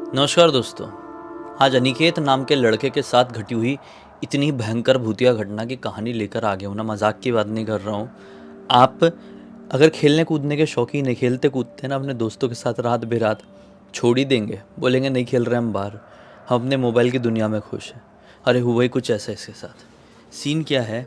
नमस्कार दोस्तों। आज अनिकेत नाम के लड़के के साथ घटी हुई इतनी भयंकर भूतिया घटना की कहानी लेकर आ गया हूँ ना। मजाक की बात नहीं कर रहा हूँ। आप अगर खेलने कूदने के शौकीन है, खेलते कूदते हैं ना अपने दोस्तों के साथ रात बेरात, छोड़ ही देंगे, बोलेंगे नहीं खेल रहे हम बाहर, हम अपने मोबाइल की दुनिया में खुश हैं। अरे हुआ ही कुछ ऐसा इसके साथ। सीन क्या है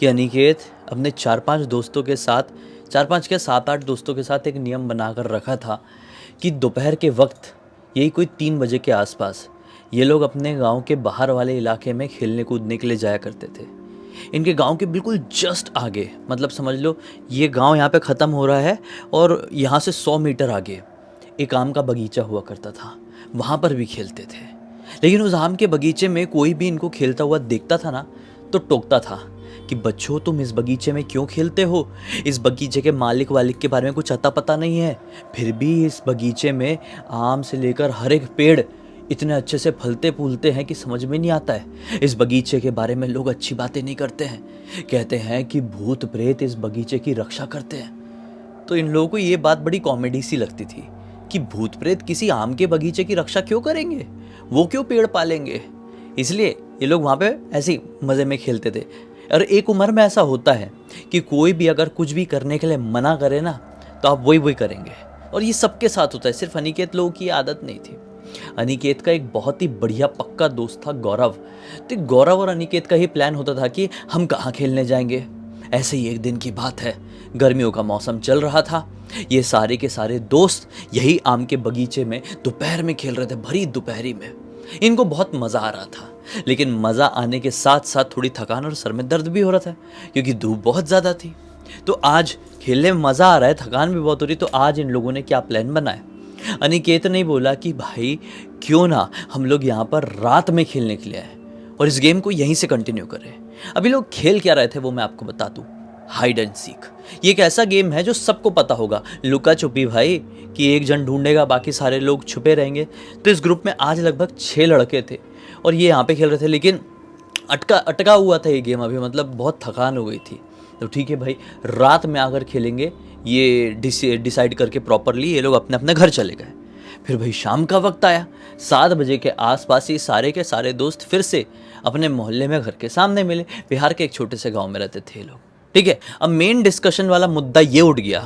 कि अनिकेत अपने 4-5 दोस्तों के साथ, 4-5 क्या 7-8 दोस्तों के साथ एक नियम बना कर रखा था कि दोपहर के वक्त, यही कोई 3 बजे के आसपास, ये लोग अपने गांव के बाहर वाले इलाके में खेलने कूदने के लिए जाया करते थे। इनके गांव के बिल्कुल जस्ट आगे, मतलब समझ लो ये गांव यहाँ पे ख़त्म हो रहा है और यहाँ से 100 मीटर आगे एक आम का बगीचा हुआ करता था, वहाँ पर भी खेलते थे। लेकिन उस आम के बगीचे में कोई भी इनको खेलता हुआ देखता था ना, तो टोकता था कि बच्चों तुम इस बगीचे में क्यों खेलते हो, इस बगीचे के मालिक वालिक के बारे में कुछ अता पता नहीं है। फिर भी इस बगीचे में आम से लेकर हर एक पेड़ इतने अच्छे से फलते फूलते हैं कि समझ में नहीं आता है। इस बगीचे के बारे में लोग अच्छी बातें नहीं करते हैं, कहते हैं कि भूत प्रेत इस बगीचे की रक्षा करते हैं। तो इन लोगों को ये बात बड़ी कॉमेडी सी लगती थी कि भूत प्रेत किसी आम के बगीचे की रक्षा क्यों करेंगे, वो क्यों पेड़ पालेंगे। इसलिए ये लोग वहाँ पे ऐसे ही मज़े में खेलते थे। और एक उम्र में ऐसा होता है कि कोई भी अगर कुछ भी करने के लिए मना करे ना, तो आप वही वही करेंगे। और ये सबके साथ होता है, सिर्फ अनिकेत लोगों की आदत नहीं थी। अनिकेत का एक बहुत ही बढ़िया पक्का दोस्त था गौरव। तो गौरव और अनिकेत का ही प्लान होता था कि हम कहाँ खेलने जाएंगे। ऐसे ही एक दिन की बात है, गर्मियों का मौसम चल रहा था। ये सारे के सारे दोस्त यही आम के बगीचे में दोपहर में खेल रहे थे, भरी दोपहरी में। इनको बहुत मज़ा आ रहा था, लेकिन मज़ा आने के साथ साथ थोड़ी थकान और सर में दर्द भी हो रहा था, क्योंकि धूप बहुत ज़्यादा थी। तो आज खेलने में मज़ा आ रहा है, थकान भी बहुत हो रही। तो आज इन लोगों ने क्या प्लान बनाया। अनिकेत ने बोला कि भाई क्यों ना हम लोग यहाँ पर रात में खेलने के लिए आए और इस गेम को यहीं से कंटिन्यू करें। अभी लोग खेल क्या रहे थे वो मैं आपको बता दूँ। हाइड एंड सीक, ये एक ऐसा गेम है जो सबको पता होगा। लुका छुपी भाई, कि एक जन ढूंढेगा बाकी सारे लोग छुपे रहेंगे। तो इस ग्रुप में आज लगभग 6 लड़के थे और ये यहाँ पे खेल रहे थे, लेकिन अटका हुआ था ये गेम अभी, मतलब बहुत थकान हो गई थी। तो ठीक है भाई, रात में आकर खेलेंगे, ये डिसाइड करके प्रॉपरली ये लोग अपने अपने घर चले गए। फिर भाई शाम का वक्त आया, 7 बजे के आसपास ये सारे के सारे दोस्त फिर से अपने मोहल्ले में घर के सामने मिले। बिहार के एक छोटे से गांव में रहते थे ये लोग, ठीक है। अब मेन डिस्कशन वाला मुद्दा ये उठ गया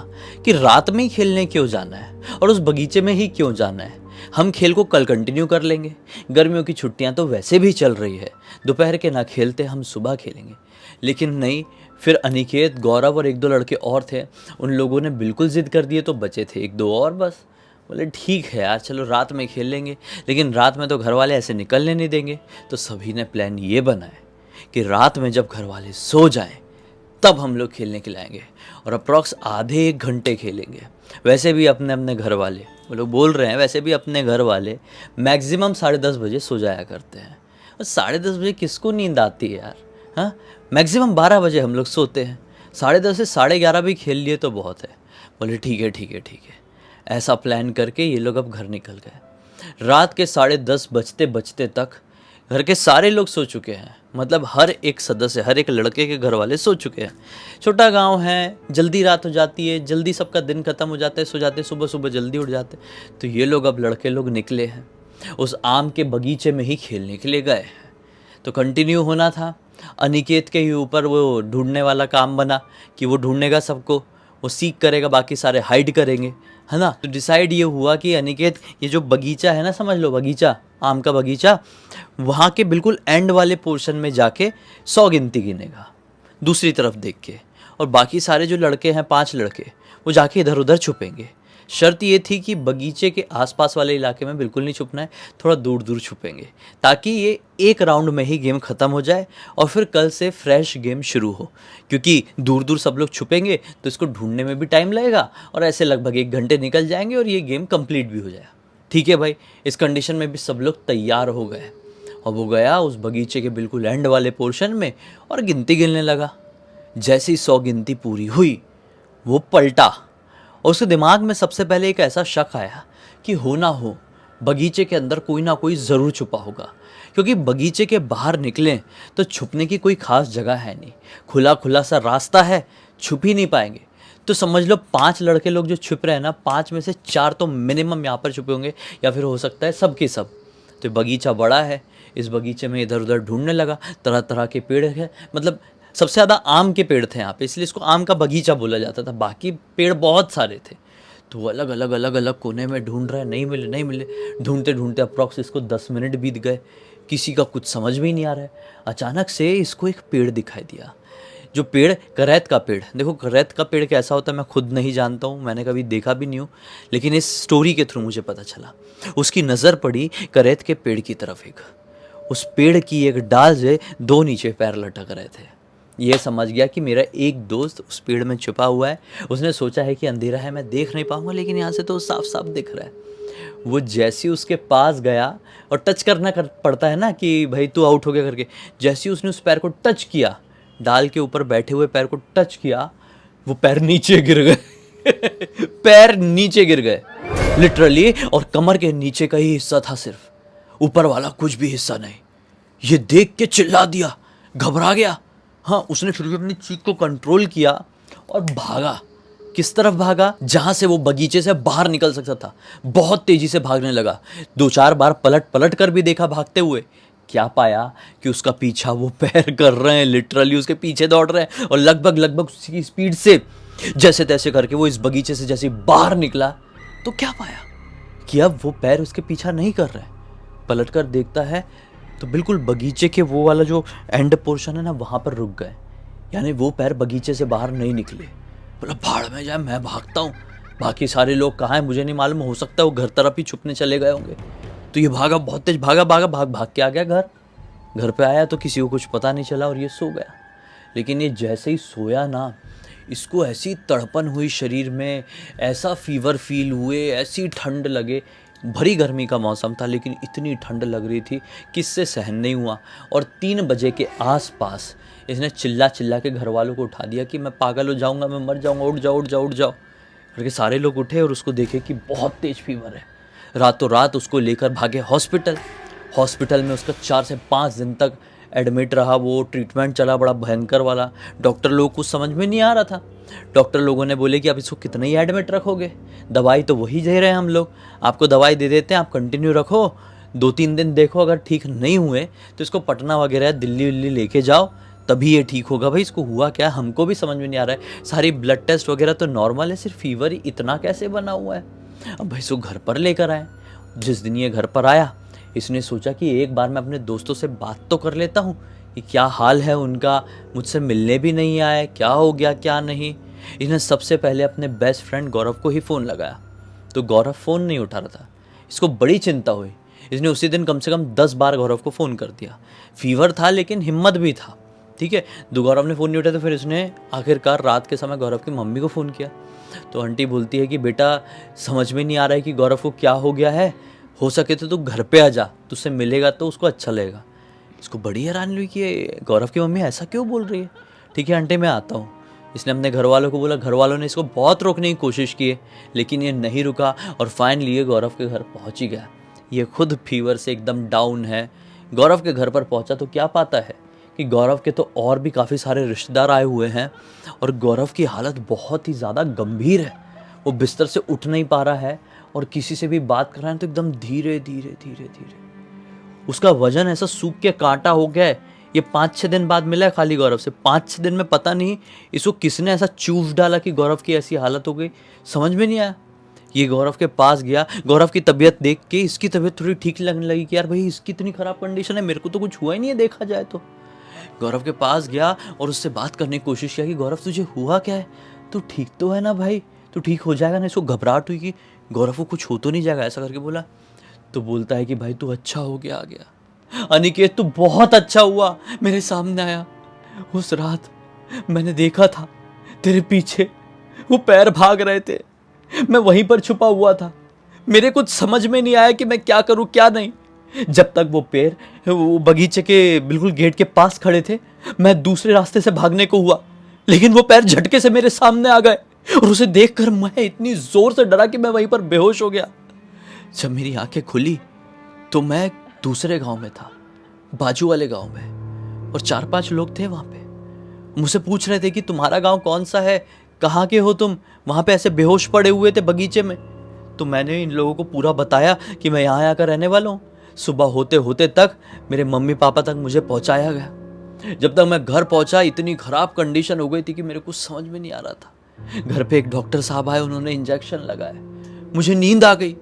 कि रात में ही खेलने क्यों जाना है और उस बगीचे में ही क्यों जाना है। हम खेल को कल कंटिन्यू कर लेंगे, गर्मियों की छुट्टियां तो वैसे भी चल रही है, दोपहर के ना खेलते हम सुबह खेलेंगे। लेकिन नहीं, फिर अनिकेत, गौरव और 1-2 लड़के और थे, उन लोगों ने बिल्कुल जिद कर दिए। तो बचे थे 1-2 और बस। बोले ठीक है यार, चलो रात में खेल लेंगे, लेकिन रात में तो घर वाले ऐसे निकलने नहीं देंगे। तो सभी ने प्लान ये बनाया कि रात में जब घर वाले सो जाएं तब हम लोग खेलने के लिए आएंगे और अप्रॉक्स आधे 1 घंटे खेलेंगे। वैसे भी अपने अपने घर वाले, वो लोग बोल रहे हैं, वैसे भी अपने घर वाले मैक्सिमम 10:30 बजे सो जाया करते हैं। और 10:30 बजे किसको नींद आती है यार। हाँ, मैक्सिमम 12 बजे हम लोग सोते हैं। 10:30 से 11:30 भी खेल लिए तो बहुत है। बोले ठीक है ठीक है ठीक है। ऐसा प्लान करके ये लोग अब घर निकल गए। रात के 10:30 बजते बजते तक घर के सारे लोग सो चुके हैं, मतलब हर एक सदस्य, हर एक लड़के के घर वाले सो चुके हैं। छोटा गांव है, जल्दी रात हो जाती है, जल्दी सबका दिन खत्म हो जाता है, सो जाते, सुबह सुबह जल्दी उठ जाते। तो ये लोग, अब लड़के लोग निकले हैं, उस आम के बगीचे में ही खेलने के लिए गए हैं। तो कंटिन्यू होना था। अनिकेत के ही ऊपर वो ढूंढने वाला काम बना कि वो ढूंढेगा सबको, वो सीख करेगा, बाकी सारे हाइड करेंगे, है ना। तो डिसाइड ये हुआ कि अनिकेत, ये जो बगीचा है ना, समझ लो बगीचा, आम का बगीचा, वहाँ के बिल्कुल एंड वाले पोर्शन में जाके 100 गिनती गिनेगा दूसरी तरफ देख के। और बाकी सारे जो लड़के हैं, 5 लड़के, वो जाके इधर उधर छुपेंगे। शर्त ये थी कि बगीचे के आसपास वाले इलाके में बिल्कुल नहीं छुपना है, थोड़ा दूर दूर छुपेंगे, ताकि ये एक राउंड में ही गेम ख़त्म हो जाए और फिर कल से फ्रेश गेम शुरू हो। क्योंकि दूर दूर सब लोग छुपेंगे तो इसको ढूंढने में भी टाइम लगेगा और ऐसे लगभग 1 घंटे निकल जाएंगे और ये गेम कंप्लीट भी हो जाएगा। ठीक है भाई, इस कंडीशन में भी सब लोग तैयार हो गए और वो गया उस बगीचे के बिल्कुल एंड वाले पोर्शन में और गिनती गिनने लगा। जैसे ही 100 गिनती पूरी हुई, वो पलटा और उसके दिमाग में सबसे पहले एक ऐसा शक आया कि हो ना हो बगीचे के अंदर कोई ना कोई ज़रूर छुपा होगा। क्योंकि बगीचे के बाहर निकलें तो छुपने की कोई ख़ास जगह है नहीं, खुला खुला सा रास्ता है, छुप ही नहीं पाएंगे। तो समझ लो 5 लड़के लोग जो छुप रहे हैं ना, 5 में से 4 तो मिनिमम यहाँ पर छुपे होंगे, या फिर हो सकता है सब के सब। तो बगीचा बड़ा है, इस बगीचे में इधर उधर ढूंढने लगा, तरह तरह के पेड़ है, मतलब सबसे ज़्यादा आम के पेड़ थे यहाँ पे, इसलिए इसको आम का बगीचा बोला जाता था, बाकी पेड़ बहुत सारे थे। तो वो अलग अलग अलग अलग कोने में ढूंढ रहे हैं, नहीं मिले नहीं मिले, ढूंढते ढूंढते अप्रॉक्स इसको 10 मिनट बीत गए, किसी का कुछ समझ में ही नहीं आ रहा है। अचानक से इसको एक पेड़ दिखाई दिया, जो पेड़ करैत का पेड़। देखो करैत का पेड़ कैसा होता है मैं खुद नहीं जानता हूँ, मैंने कभी देखा भी नहीं हूँ, लेकिन इस स्टोरी के थ्रू मुझे पता चला। उसकी नज़र पड़ी करैत के पेड़ की तरफ, एक उस पेड़ की एक डाल से 2 नीचे पैर लटक रहे थे। ये समझ गया कि मेरा एक दोस्त उस पेड़ में छुपा हुआ है। उसने सोचा है कि अंधेरा है, मैं देख नहीं पाऊंगा, लेकिन यहाँ से तो साफ साफ दिख रहा है। वो जैसे ही उसके पास गया, और टच करना पड़ता है ना कि भाई तू आउट हो गया करके, जैसे ही उसने उस पैर को टच किया, डाल के ऊपर बैठे हुए पैर को टच किया, वो पैर नीचे गिर गए। पैर नीचे गिर गए लिटरली, और कमर के नीचे का ही हिस्सा था सिर्फ, ऊपर वाला कुछ भी हिस्सा नहीं। ये देख के चिल्ला दिया, घबरा गया। हाँ, उसने फिर भी अपनी चीख को कंट्रोल किया और भागा। किस तरफ भागा? जहां से वो बगीचे से बाहर निकल सकता था। बहुत तेजी से भागने लगा, 2-4 बार पलट पलट कर भी देखा भागते हुए। क्या पाया कि उसका पीछा वो पैर कर रहे हैं, लिटरली उसके पीछे दौड़ रहे हैं, और लगभग लगभग उसकी स्पीड से जैसे तैसे करके वो इस बगीचे से जैसे बाहर निकला, तो क्या पाया कि अब वो पैर उसके पीछा नहीं कर रहे हैं। पलट कर देखता है तो बिल्कुल बगीचे के वो वाला जो एंड पोर्शन है ना, वहाँ पर रुक गए, यानी वो पैर बगीचे से बाहर नहीं निकले। बोला भाड़ में जाए, मैं भागता हूँ, बाकी सारे लोग कहाँ हैं मुझे नहीं मालूम, हो सकता है वो घर तरफ ही छुपने चले गए होंगे। तो ये भागा, बहुत तेज भागा, भाग भाग के आ गया घर। घर पे आया तो किसी को कुछ पता नहीं चला और ये सो गया। लेकिन ये जैसे ही सोया ना, इसको ऐसी तड़पन हुई शरीर में, ऐसा फीवर फील हुए, ऐसी ठंड लगे। भरी गर्मी का मौसम था, लेकिन इतनी ठंड लग रही थी कि इससे सहन नहीं हुआ। और 3 बजे के आसपास इसने चिल्ला चिल्ला के घर वालों को उठा दिया कि मैं पागल हो जाऊंगा, मैं मर जाऊंगा, उठ जाओ उठ जाओ उठ जाओ करके। सारे लोग उठे और उसको देखे कि बहुत तेज फीवर है। रातों रात उसको लेकर भागे हॉस्पिटल। हॉस्पिटल में उसका 4 से 5 दिन तक एडमिट रहा। वो ट्रीटमेंट चला बड़ा भयंकर वाला। डॉक्टर लोगों को समझ में नहीं आ रहा था। डॉक्टर लोगों ने बोले कि अब इसको कितना ही एडमिट रखोगे, दवाई तो वही दे रहे हैं हम लोग, आपको दवाई दे देते हैं, आप कंटिन्यू रखो, 2-3 दिन देखो, अगर ठीक नहीं हुए तो इसको पटना वगैरह दिल्ली विल्ली लेके जाओ, तभी ये ठीक होगा। भाई इसको हुआ क्या, हमको भी समझ में नहीं आ रहा है। सारी ब्लड टेस्ट वगैरह तो नॉर्मल है, सिर्फ फीवर ही इतना कैसे बना हुआ है। अब भाई इसको घर पर लेकर आए। जिस दिन ये घर पर आया, इसने सोचा कि एक बार मैं अपने दोस्तों से बात तो कर लेता हूँ कि क्या हाल है उनका, मुझसे मिलने भी नहीं आए, क्या हो गया क्या नहीं। इसने सबसे पहले अपने बेस्ट फ्रेंड गौरव को ही फ़ोन लगाया, तो गौरव फ़ोन नहीं उठा रहा था। इसको बड़ी चिंता हुई। इसने उसी दिन कम से कम 10 बार गौरव को फ़ोन कर दिया। फीवर था लेकिन हिम्मत भी था, ठीक है। तो गौरव ने फ़ोन नहीं उठाया, तो फिर इसने आखिरकार रात के समय गौरव की मम्मी को फ़ोन किया। तो आंटी बोलती है कि बेटा समझ में नहीं आ रहा है कि गौरव को क्या हो गया है, हो सके तो तू घर पे आ जा, तुझसे मिलेगा तो उसको अच्छा लगेगा। इसको बड़ी हैरानी हुई कि गौरव की मम्मी ऐसा क्यों बोल रही है। ठीक है आंटी मैं आता हूँ। इसने अपने घर वालों को बोला। घर वालों ने इसको बहुत रोकने की कोशिश की, लेकिन ये नहीं रुका और फाइनली ये गौरव के घर पहुँच ही गया। ये खुद फीवर से एकदम डाउन है। गौरव के घर पर पहुँचा तो क्या पाता है कि गौरव के तो और भी काफ़ी सारे रिश्तेदार आए हुए हैं, और गौरव की हालत बहुत ही ज़्यादा गंभीर है। वो बिस्तर से उठ नहीं पा रहा है, और किसी से भी बात कर रहा है तो एकदम धीरे धीरे धीरे धीरे। उसका वजन ऐसा सूख के कांटा हो गया है। ये 5-6 दिन बाद मिला है खाली गौरव से। 5-6 दिन में पता नहीं इसको किसने ऐसा चूस डाला कि गौरव की ऐसी हालत हो गई, समझ में नहीं आया। ये गौरव के पास गया। गौरव की तबीयत देख के इसकी तबीयत थोड़ी ठीक लगने लगी कि यार भाई इसकी इतनी ख़राब कंडीशन है, मेरे को तो कुछ हुआ ही नहीं है देखा जाए तो। गौरव के पास गया और उससे बात करने की कोशिश किया कि गौरव तुझे हुआ क्या है, तू ठीक तो है ना भाई, तू ठीक हो जाएगा ना। इसको घबराहट हुई कि गौरव को कुछ हो तो नहीं जाएगा, ऐसा करके बोला। तो बोलता है कि भाई तू अच्छा हो गया आ गया, अनिकेत तू बहुत अच्छा हुआ, मेरे सामने आया। उस रात मैंने देखा था तेरे पीछे वो पैर भाग रहे थे, मैं वहीं पर छुपा हुआ था। मेरे कुछ समझ में नहीं आया कि मैं क्या करूं क्या नहीं। जब तक वो पैर वो बगीचे के बिल्कुल गेट के पास खड़े थे, मैं दूसरे रास्ते से भागने को हुआ, लेकिन वो पैर झटके से मेरे सामने आ गए और उसे देखकर मैं इतनी जोर से डरा कि मैं वहीं पर बेहोश हो गया। जब मेरी आंखें खुली तो मैं दूसरे गांव में था, बाजू वाले गांव में, और 4-5 लोग थे वहां पे। मुझसे पूछ रहे थे कि तुम्हारा गांव कौन सा है, कहाँ के हो तुम, वहाँ पे ऐसे बेहोश पड़े हुए थे बगीचे में। तो मैंने इन लोगों को पूरा बताया कि मैं यहाँ आकर रहने वाला हूँ। सुबह होते होते तक मेरे मम्मी पापा तक मुझे पहुँचाया गया। जब तक मैं घर पहुँचा इतनी ख़राब कंडीशन हो गई थी कि मेरे को समझ में नहीं आ रहा था। घर पे एक डॉक्टर साहब आए, उन्होंने इंजेक्शन लगाया, मुझे नींद आ गई।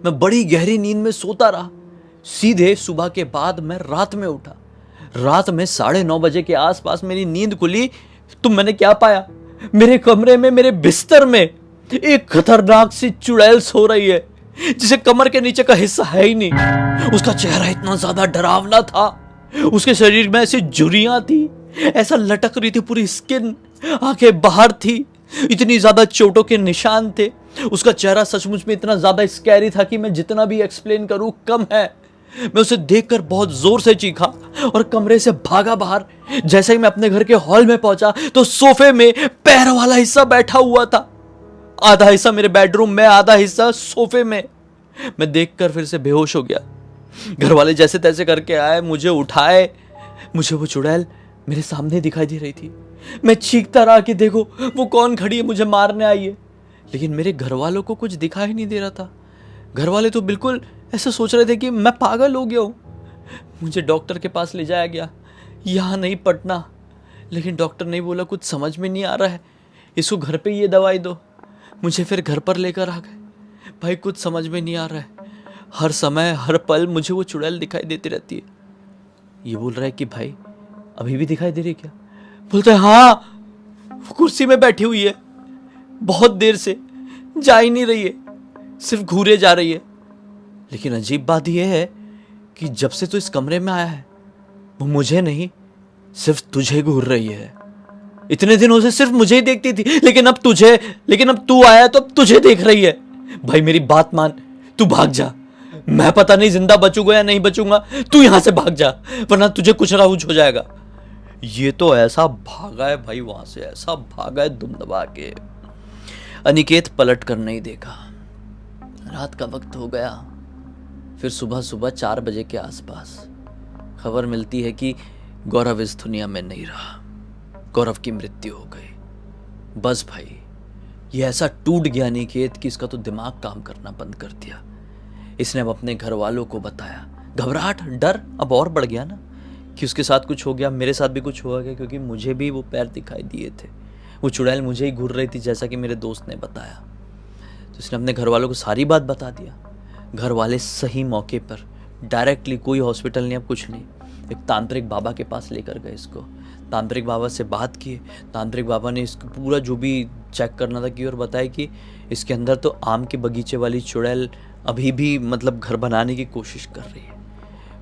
मैं बड़ी गहरी नींद में सोता रहा। सीधे सुबह के बाद मैं रात में उठा। रात में 9:30 बजे के आसपास मेरी नींद खुली तो मैंने क्या पाया, मेरे कमरे में, मेरे बिस्तर में एक खतरनाक सी चुड़ैल सो रही है, जिसे कमर के नीचे का हिस्सा है ही नहीं। उसका चेहरा इतना ज्यादा डरावना था, उसके शरीर में ऐसी झुर्रियां थी, ऐसा लटक रही थी पूरी स्किन, आंखें बाहर थी, इतनी ज्यादा चोटों के निशान थे। उसका चेहरा सचमुच में इतना ज्यादा स्कैरी था कि मैं जितना भी एक्सप्लेन करूं कम है। मैं उसे देखकर बहुत जोर से चीखा और कमरे से भागा बाहर। जैसे ही मैं अपने घर के हॉल में पहुंचा तो सोफे में पैर वाला हिस्सा बैठा हुआ था, आधा हिस्सा मेरे बेडरूम में, आधा हिस्सा सोफे में। मैं देखकर फिर से बेहोश हो गया। घर वाले जैसे तैसे करके आए, मुझे उठाए। मुझे वो चुड़ैल मेरे सामने दिखाई दे रही थी। मैं चीखता रहा कि देखो वो कौन खड़ी है, मुझे मारने आई है। लेकिन मेरे घर वालों को कुछ दिखाई नहीं दे रहा था। घर वाले तो बिल्कुल ऐसा सोच रहे थे कि मैं पागल हो गया हूँ। मुझे डॉक्टर के पास ले जाया गया, यहाँ नहीं पटना। लेकिन डॉक्टर ने बोला कुछ समझ में नहीं आ रहा है, इसको घर पे ये दवाई दो। मुझे फिर घर पर लेकर आ गए। भाई कुछ समझ में नहीं आ रहा है, हर समय हर पल मुझे वो चुड़ैल दिखाई देती रहती है। ये बोल रहा है कि भाई अभी भी दिखाई दे रही क्या? बोलते हैं हाँ, वो कुर्सी में बैठी हुई है, बहुत देर से जा ही नहीं रही है, सिर्फ घूरे जा रही है। लेकिन अजीब बात यह है कि जब से तो इस कमरे में आया है वो मुझे नहीं, सिर्फ तुझे घूर रही है। इतने दिनों से सिर्फ मुझे ही देखती थी, लेकिन अब तू आया तो अब तुझे देख रही है। भाई मेरी बात मान, तू भाग जा। मैं पता नहीं जिंदा बचूंगा या नहीं बचूंगा, तू यहां से भाग जा, वरना तुझे कुछ ना कुछ हो जाएगा। ये तो ऐसा भागा है भाई, वहां से ऐसा भागा है दुम दबा के। अनिकेत पलट कर नहीं देखा। रात का वक्त हो गया। फिर सुबह सुबह 4 बजे के आसपास खबर मिलती है कि गौरव इस दुनिया में नहीं रहा, गौरव की मृत्यु हो गई। बस भाई ये ऐसा टूट गया अनिकेत कि इसका तो दिमाग काम करना बंद कर दिया। इसने अब अपने घर वालों को बताया। घबराहट, डर अब और बढ़ गया ना कि उसके साथ कुछ हो गया, मेरे साथ भी कुछ हुआ गया, क्योंकि मुझे भी वो पैर दिखाई दिए थे। वो चुड़ैल मुझे ही घूर रही थी, जैसा कि मेरे दोस्त ने बताया। तो इसने अपने घर वालों को सारी बात बता दिया। घर वाले सही मौके पर डायरेक्टली, कोई हॉस्पिटल नहीं, अब कुछ नहीं, एक तांत्रिक बाबा के पास लेकर गए इसको। तांत्रिक बाबा से बात की। तांत्रिक बाबा ने इसको पूरा जो भी चेक करना था की और बताया कि इसके अंदर तो आम के बगीचे वाली चुड़ैल अभी भी मतलब घर बनाने की कोशिश कर रही है।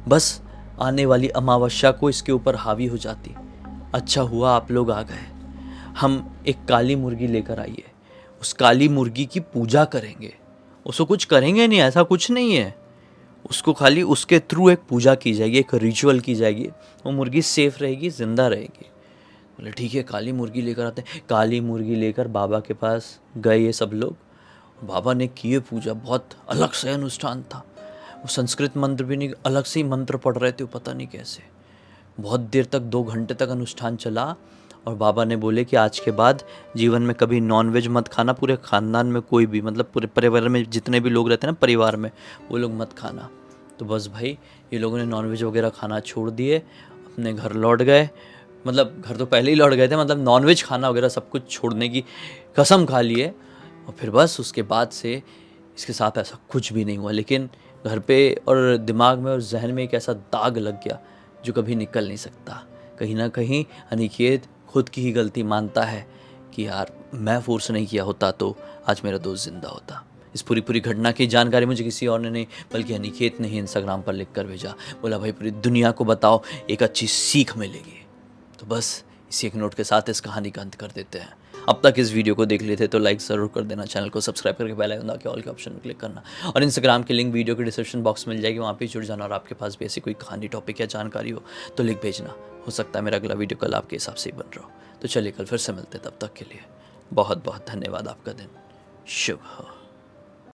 बस आने वाली अमावस्या को इसके ऊपर हावी हो जाती। अच्छा हुआ आप लोग आ गए। हम एक काली मुर्गी लेकर आइए, उस काली मुर्गी की पूजा करेंगे। उसको कुछ करेंगे नहीं, ऐसा कुछ नहीं है। उसको खाली उसके थ्रू एक पूजा की जाएगी, एक रिचुअल की जाएगी, वो मुर्गी सेफ रहेगी, जिंदा रहेगी। बोले ठीक है, काली मुर्गी लेकर आते हैं। काली मुर्गी लेकर बाबा के पास गए ये सब लोग। बाबा ने किए पूजा, बहुत अलग से अनुष्ठान था। वो संस्कृत मंत्र भी नहीं, अलग से ही मंत्र पढ़ रहे थे, वो पता नहीं कैसे। बहुत देर तक, 2 घंटे तक अनुष्ठान चला। और बाबा ने बोले कि आज के बाद जीवन में कभी नॉनवेज मत खाना, पूरे ख़ानदान में कोई भी, मतलब पूरे परिवार में जितने भी लोग रहते हैं ना परिवार में, वो लोग मत खाना। तो बस भाई ये लोगों ने नॉनवेज वगैरह खाना छोड़ दिए, अपने घर लौट गए। मतलब घर तो पहले ही लौट गए थे, मतलब नॉनवेज खाना वगैरह सब कुछ छोड़ने की कसम खा लिए। और फिर बस उसके बाद से इसके साथ ऐसा कुछ भी नहीं हुआ। लेकिन घर पे और दिमाग में और जहन में एक ऐसा दाग लग गया जो कभी निकल नहीं सकता। कहीं ना कहीं अनिकेत खुद की ही गलती मानता है कि यार मैं फोर्स नहीं किया होता तो आज मेरा दोस्त जिंदा होता। इस पूरी घटना की जानकारी मुझे किसी और ने नहीं, बल्कि अनिकेत ने ही इंस्टाग्राम पर लिख कर भेजा। बोला भाई पूरी दुनिया को बताओ, एक अच्छी सीख मिलेगी। तो बस इसी एक नोट के साथ इस कहानी का अंत कर देते हैं। अब तक इस वीडियो को देख लेते तो लाइक ज़रूर कर देना, चैनल को सब्सक्राइब करके बेल आइकन दबा के ऑल के ऑप्शन में क्लिक करना। और इंस्टाग्राम की लिंक वीडियो के डिस्क्रिप्शन बॉक्स में मिल जाएगी, वहाँ पे जुड़ जाना। और आपके पास भी ऐसी कोई कहानी, टॉपिक या जानकारी हो तो लिख भेजना। हो सकता है मेरा अगला वीडियो कल आपके हिसाब से ही बन रहा हो। तो चलिए कल फिर से मिलते, तब तक के लिए बहुत बहुत धन्यवाद। आपका दिन शुभ हो।